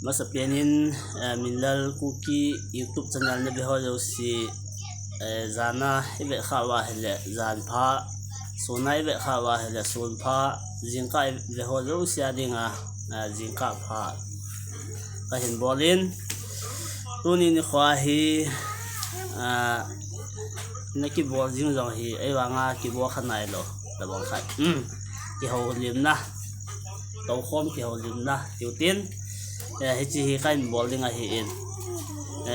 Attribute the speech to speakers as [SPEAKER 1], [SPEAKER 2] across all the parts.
[SPEAKER 1] masa pianin minlal Kuki YouTube channel na beho jo si zana ibe khawa hele zan pha sona ibe khawa hele sol pha jingka beho jo si adinga jingka pha ka hin bolin tuni ni khwa hi naki bol jing jong hi ai wanga ki bo khanai lo da bol khat ki houlim na to khom ki houlim na tutin hichi hi kain bol dinga hi in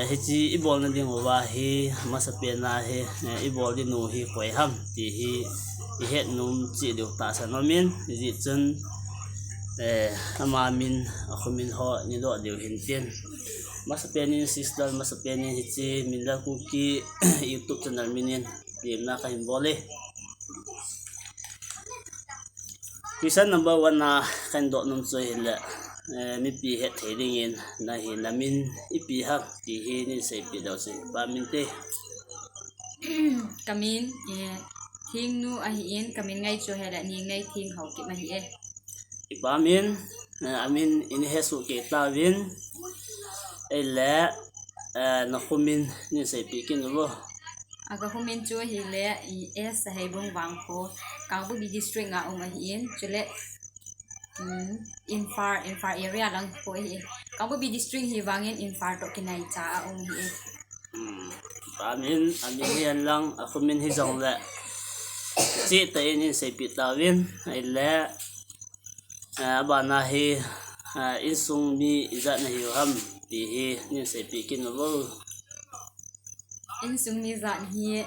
[SPEAKER 1] hichi i bol na ding wa hi masape na hi i bol di nu hi khoi ham ti hi i het num chi du ta sa no min ji chen ama min akhumin ho ni do diu hin tin masape ni sister masape ni hichi min la Kuki YouTube channel minin lim na kain bole question number 1 na kan do num choi hila mi pi het theding in na hi namin ipi hak ti hi ni sei pi do se ba min te
[SPEAKER 2] kamin thing nu a hi in kamin ngai cho hela ni ngai thing hau ki ma hi e
[SPEAKER 1] ipa min amin in he su ke ta win ele na khumin ni sei pi kin lo
[SPEAKER 2] aga humin cho hi le es hai bung wang ko kang bu bi district nga ong a hi in chule in far area lang ko hi kang bu bi district hi wangin in far to kinai cha ong hi
[SPEAKER 1] amin hian lang akhumin hi jong le chi te in sei pi ta win ele bana hi insung mi izat na hi ham ti hi ni sei pi kin lo
[SPEAKER 2] in sung ni zat hi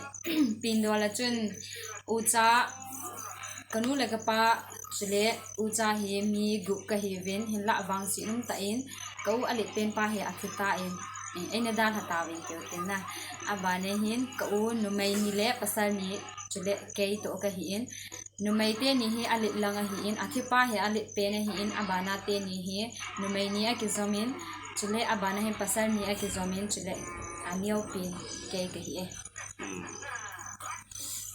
[SPEAKER 2] pin do la chun ucha kanu la ka pa chile ucha hi mi gu ka hi ven hin la wang si num ta in kau ali pen pa he athita in ena dan hata wen ke tin na abane hin kau nu mai ni le pasal ni chile ke to ka hi in nu mai te ni hi ali langa hi in athipa he ali pen hi in abana te ni hi nu mai ni a ki zomin chile abana hin pasal ni a ki zomin chile aniau pin ke hi e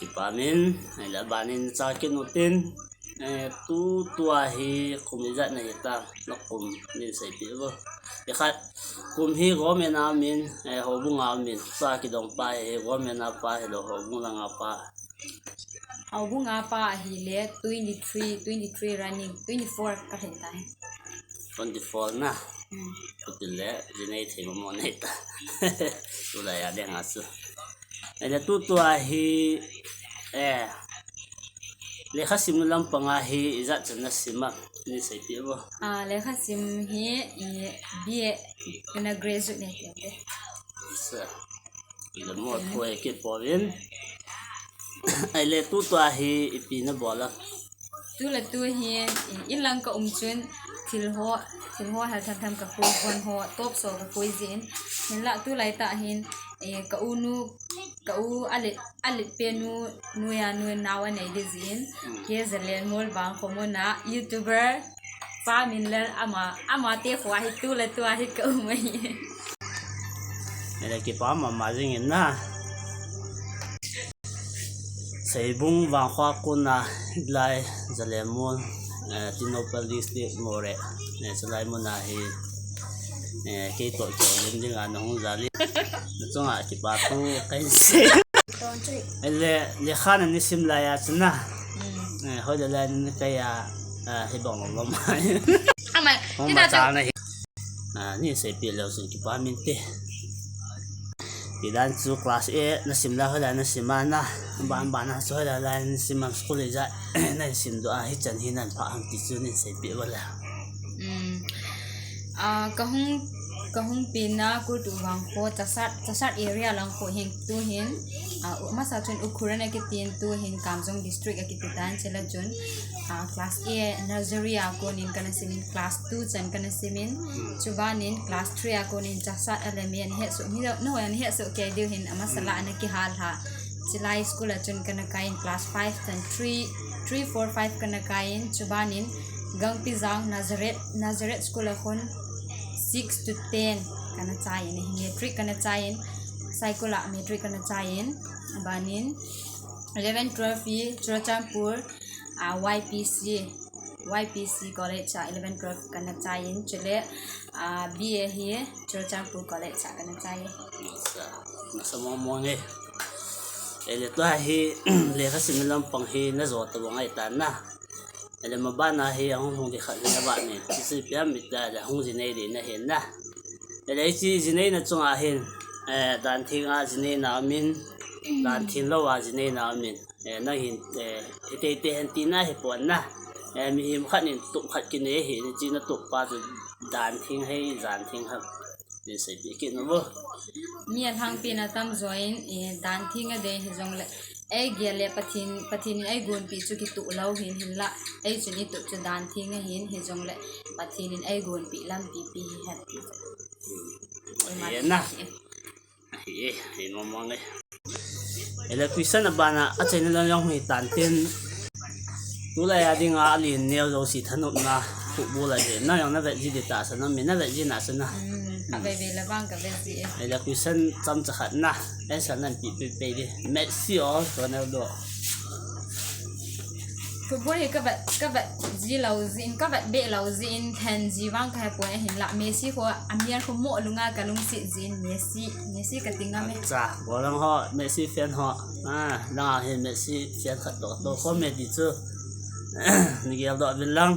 [SPEAKER 1] ipamin ila banin cha kin utin tu tua hi kumizat na ita na kum min sai pi lo ikhat kum hi gomena min hobunga min sa ki dong pa he gomena pa he lo hobunga nga pa
[SPEAKER 2] hobunga pa hi le 23 running 24 ka hen tai
[SPEAKER 1] 24 na utile jinai thimo moneta ula ya de ngasu ene tu tua hi le khasim lam panga hi izat chana sima ni sai pi bo
[SPEAKER 2] le khasim hi BA kana graduate ne te
[SPEAKER 1] sa ile mo thoi ke povin ai le tu tua hi ipi na bola
[SPEAKER 2] tu la tu hi ilang ka chun thil ho hal tham ka ko kon ho top so ka koi zin hin la tu lai ta hin ka u ale penu nu ya nu nawa nei de zin ke zalen mol bang ko na YouTuber pa min la ama te khwa hi tu la tu hi ka mai
[SPEAKER 1] ele ki pa ma jing in na seibung wang khwa ko na lai zalemol tinopal district more salai mo na hi ke to cho lim ding an hong zali na chonga ki pa tu kai se le khan ni sim la ya chna ho de la ni ka ya he bong lo ma
[SPEAKER 2] amai
[SPEAKER 1] ti da cha na ni se pi lo sin ki pa min te ti dan chu class A na sim la ho la na simana ban na so la la ni sim school ja na sim do a hi chan hi nan pha ang ti chu ni se pi wala
[SPEAKER 2] kahung pina ku tu wang ko chasat area lang ko hin tu hin masa chun ukhuran ke tin tu hin kamjong district akititan chela chun class A nursery ko nin kana simin class 2 chan kana simin chubanin class 3 ko nin chasat element he so no an he so ke deu hin amasala ana ki hal ha chilai school chun kana kain class 5 chan 3 4 5 kana kain chubanin gang pizang Nazareth school khon 6 to 10 kana chain metric kana chain cycula metric kana chain banin 11 12 yi Churachampur YPC YPC college cha 11 12 kana chain chule BA hi Churchanpur college cha kana chain
[SPEAKER 1] sa mo mo nge ele to hi le ka similam pang hi na zo to ngai tan na ele mabana hi ang hong di khat na ba ni si pya mi ta da hong jinei de na hen na ele chi jinei na chunga hen dan thing a jinei na min dan thin lo wa jinei na min na hin te hen ti na hi pon na mi him khat ni tu khat ki ne hi ni chi na tu pa zu dan thing hai zan thing ha ni sai bi ki no bo
[SPEAKER 2] mi an hang pin atam join dan thing a de hi jong le ai gele pathin ai gun pi chu ki tu lo hin la ai chu ni tu chu dan thing a hin hi jong le pathin ai gun pi lam pi hat pi
[SPEAKER 1] na hi mo mo nge ele question abana a chen la long hi tan tin tu la ya ding a lin ne ro si thanu na pu bu la de na yang na ve ji de ta sa na mi na ve ji na sa na
[SPEAKER 2] ka ve ve la bang ka ve si
[SPEAKER 1] ele question cham cha khat na e sa nan pi pe de Messi or Ronaldo
[SPEAKER 2] football hi ka ba ji lo zin ka ba be lo zin than ji wang ka po hin la Messi ko amian ko mo lunga ka lung si zin Messi ka tinga me
[SPEAKER 1] cha bo lang ho Messi fan ho la he Messi fan khat to ko me di chu ni gel do bin lang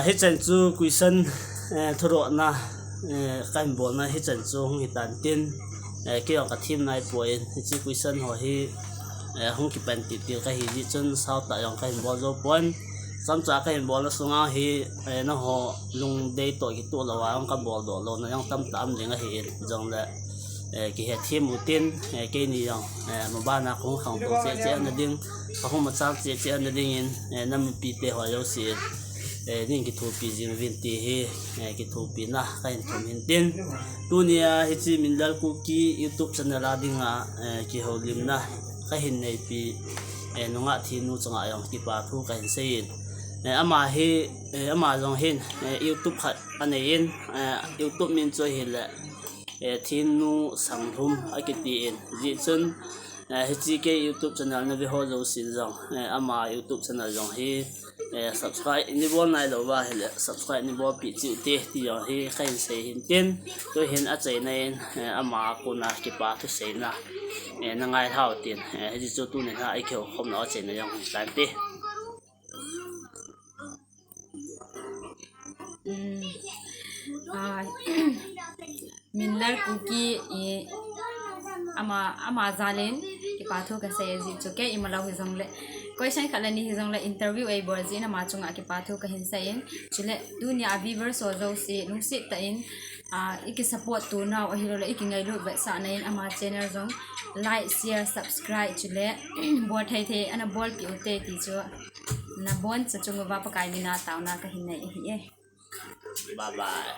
[SPEAKER 1] hi chen chu question thoro na kan bol na hi chen chu hi tan tin ke ka thim nai poin chi question ho hi hong ki pan ti ka hi ji chun sau ta yong kan bol zo pon sam cha kan bol na sunga hi na ho lung dei to ki to lawa ang ka bol do lo na yang tam tam lenga hi jong la ki he thim utin ke ni yong ma ba na khong khang to che na ding ka hong ma cha che na ding in nam pi te ho yo si ning ki thu pi jing vin ti hi ki thu pi na kain thum hin tin tu nia hi chi min dal Kuki YouTube channel a dinga ki houlim na ka hin nei pi nunga thinu changa yong ki pa thu ka hin sein ama hi ama jong hin YouTube khat ane in YouTube min choi hi la thinu sanghum akiti in ji chun hi chi ke YouTube channel na vi ho zo sin jong ama YouTube channel jong hi subscribe ni bon nai lo ba hele subscribe ni bo pi chi te ti yo hi khain se hin tin to hin a chei nei ama ko na ki pa thu se na na ngai thau tin ji chu tu ne ha ai kheu khom na chei na yang tan te
[SPEAKER 2] minlar Kuki ama zalen ki pa thu ka se ji chu ke imalo hi jong le question khala ni hizong la interview ai bor jina ma chunga ki pathu ka hin sa in chule dunia viewer so zo si nung si ta in iki support tu now a hiro la iki ngai lu ba sa na in ama channel jong like share subscribe chule bor thai the ana bol pi ute ti chu na bon cha chunga ba pa kai ni na taw na ka hin nei hi
[SPEAKER 1] bye bye